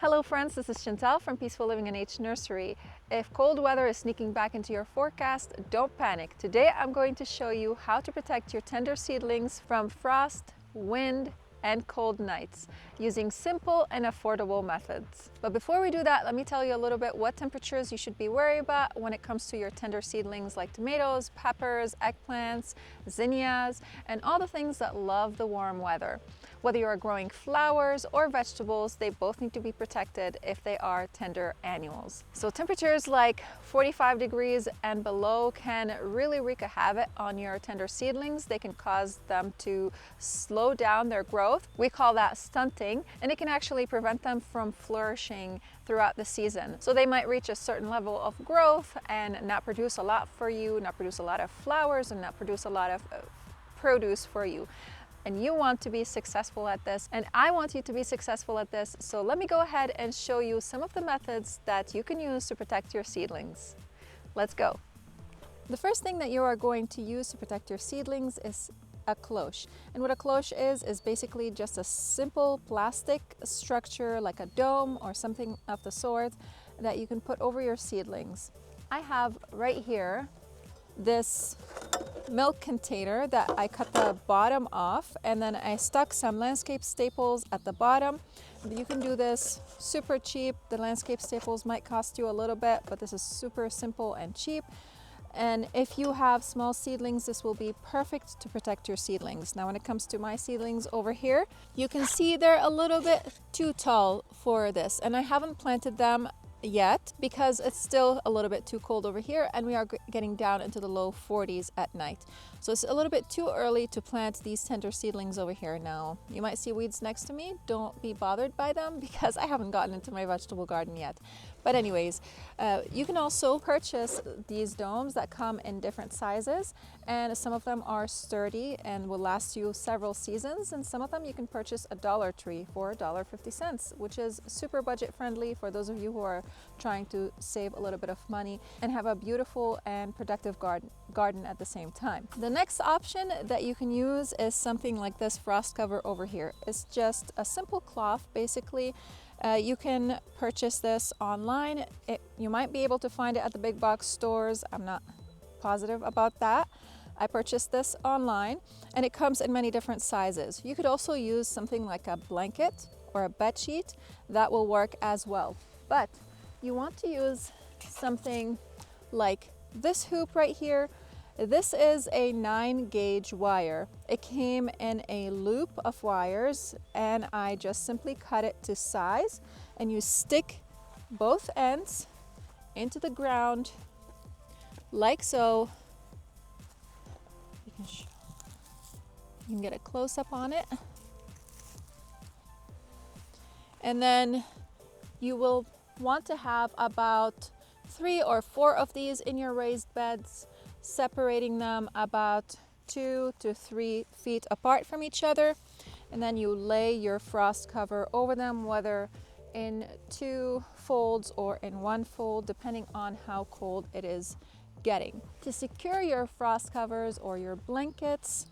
Hello friends, this is Chantal from Peaceful Living in H Nursery. If cold weather is sneaking back into your forecast, don't panic. Today I'm going to show you how to protect your tender seedlings from frost, wind, and cold nights using simple and affordable methods. But before we do that, let me tell you a little bit what temperatures you should be worried about when it comes to your tender seedlings like tomatoes, peppers, eggplants, zinnias, and all the things that love the warm weather. Whether you are growing flowers or vegetables, they both need to be protected if they are tender annuals. So temperatures like 45 degrees and below can really wreak a havoc on your tender seedlings. They can cause them to slow down their growth. We call that stunting, and it can actually prevent them from flourishing throughout the season. So they might reach a certain level of growth and not produce a lot for you, not produce a lot of flowers, and not produce a lot of produce for you. And you want to be successful at this, and I want you to be successful at this. So let me go ahead and show you some of the methods that you can use to protect your seedlings. Let's go. The first thing that you are going to use to protect your seedlings is a cloche. And what a cloche is basically just a simple plastic structure like a dome or something of the sort that you can put over your seedlings. I have right here this milk container that I cut the bottom off, and then I stuck some landscape staples at the bottom. You can do this super cheap. The landscape staples might cost you a little bit, but this is super simple and cheap. And if you have small seedlings, this will be perfect to protect your seedlings. Now, when it comes to my seedlings over here, you can see they're a little bit too tall for this, and I haven't planted them yet because it's still a little bit too cold over here, and we are getting down into the low 40s at night. So it's a little bit too early to plant these tender seedlings over here. Now, you might see weeds next to me. Don't be bothered by them because I haven't gotten into my vegetable garden yet. But anyways, you can also purchase these domes that come in different sizes, and some of them are sturdy and will last you several seasons, and some of them you can purchase at Dollar Tree for $1.50, which is super budget friendly for those of you who are trying to save a little bit of money and have a beautiful and productive garden at the same time. The next option that you can use is something like this frost cover over here. It's just a simple cloth basically. You can purchase this online. You might be able to find it at the big box stores. I'm not positive about that. I purchased this online, and it comes in many different sizes. You could also use something like a blanket or a bed sheet. That will work as well. But you want to use something like this hoop right here. This is a 9-gauge wire. It came in a loop of wires, and I just simply cut it to size, and you stick both ends into the ground like so. You can get a close-up on it. And then you will want to have about 3 or 4 of these in your raised beds, separating them about 2 to 3 feet apart from each other. And then you lay your frost cover over them, whether in 2 folds or in 1 fold, depending on how cold it is getting. To secure your frost covers or your blankets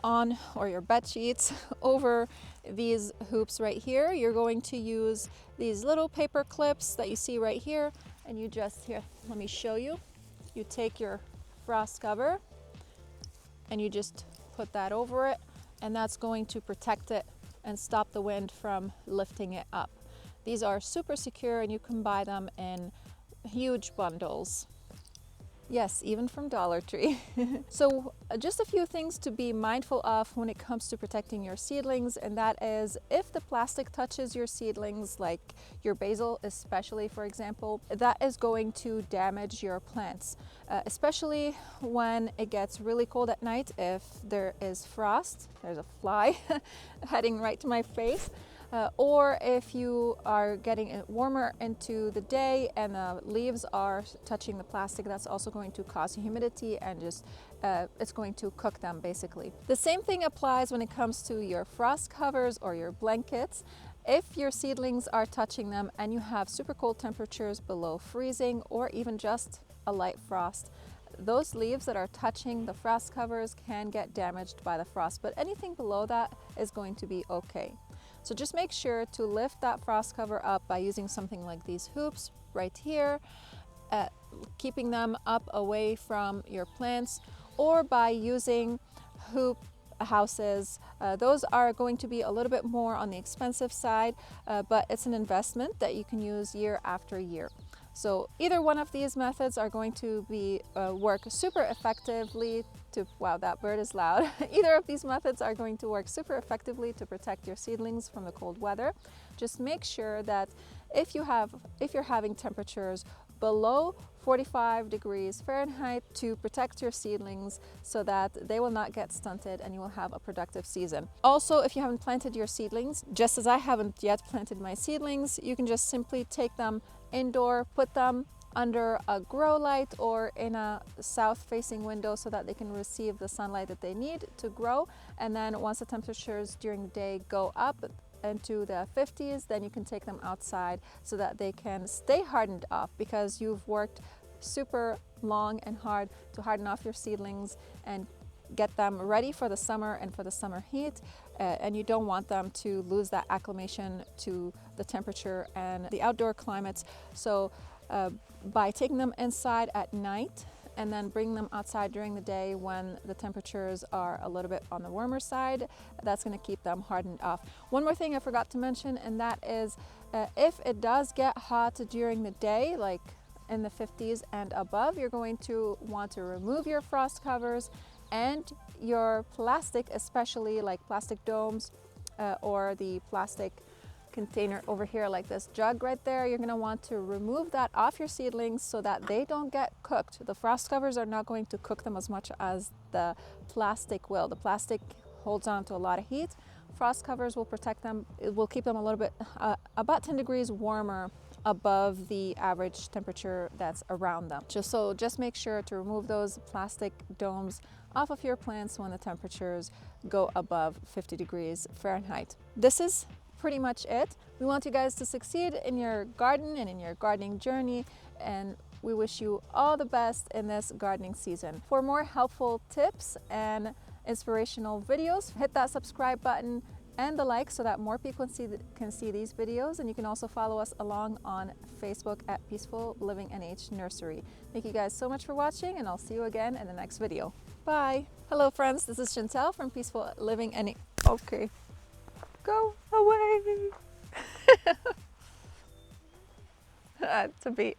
on, or your bed sheets over these hoops right here, you're going to use these little paper clips that you see right here, and you just, here, let me show you. You take your frost cover and you just put that over it, and that's going to protect it and stop the wind from lifting it up. These are super secure, and you can buy them in huge bundles. Yes, even from Dollar Tree. So just a few things to be mindful of when it comes to protecting your seedlings, and that is if the plastic touches your seedlings, like your basil especially, for example, that is going to damage your plants, especially when it gets really cold at night. If there is frost, there's a fly heading right to my face. Or if you are getting it warmer into the day and the leaves are touching the plastic, that's also going to cause humidity and just it's going to cook them basically. The same thing applies when it comes to your frost covers or your blankets. If your seedlings are touching them and you have super cold temperatures below freezing or even just a light frost, those leaves that are touching the frost covers can get damaged by the frost, but anything below that is going to be okay. So just make sure to lift that frost cover up by using something like these hoops right here, keeping them up away from your plants, or by using hoop houses. Those are going to be a little bit more on the expensive side, but it's an investment that you can use year after year. So either one of these methods are going to be work super effectively to, wow, that bird is loud. Either of these methods are going to work super effectively to protect your seedlings from the cold weather. Just make sure that if you're having temperatures below 45 degrees Fahrenheit, to protect your seedlings so that they will not get stunted and you will have a productive season. Also, if you haven't planted your seedlings, just as I haven't yet planted my seedlings, you can just simply take them indoor, put them under a grow light or in a south facing window so that they can receive the sunlight that they need to grow. And then once the temperatures during the day go up into the 50s, then you can take them outside so that they can stay hardened off, because you've worked super long and hard to harden off your seedlings and get them ready for the summer and for the summer heat, and you don't want them to lose that acclimation to the temperature and the outdoor climates. So by taking them inside at night and then bring them outside during the day when the temperatures are a little bit on the warmer side, that's going to keep them hardened off. One more thing I forgot to mention, and that is if it does get hot during the day, like in the 50s and above, you're going to want to remove your frost covers and your plastic, especially like plastic domes or the plastic container over here, like this jug right there. You're going to want to remove that off your seedlings so that they don't get cooked. The frost covers are not going to cook them as much as the plastic will. The plastic holds on to a lot of heat. Frost covers will protect them. It will keep them a little bit about 10 degrees warmer above the average temperature that's around them. Just make sure to remove those plastic domes off of your plants when the temperatures go above 50 degrees Fahrenheit. This is pretty much it. We want you guys to succeed in your garden and in your gardening journey, and we wish you all the best in this gardening season. For more helpful tips and inspirational videos, hit that subscribe button and the like so that more people can see these videos. And you can also follow us along on Facebook at Peaceful Living NH Nursery. Thank you guys so much for watching, and I'll see you again in the next video. Bye. Hello friends, this is Chantel from Peaceful Living NH. Okay. Go away. To be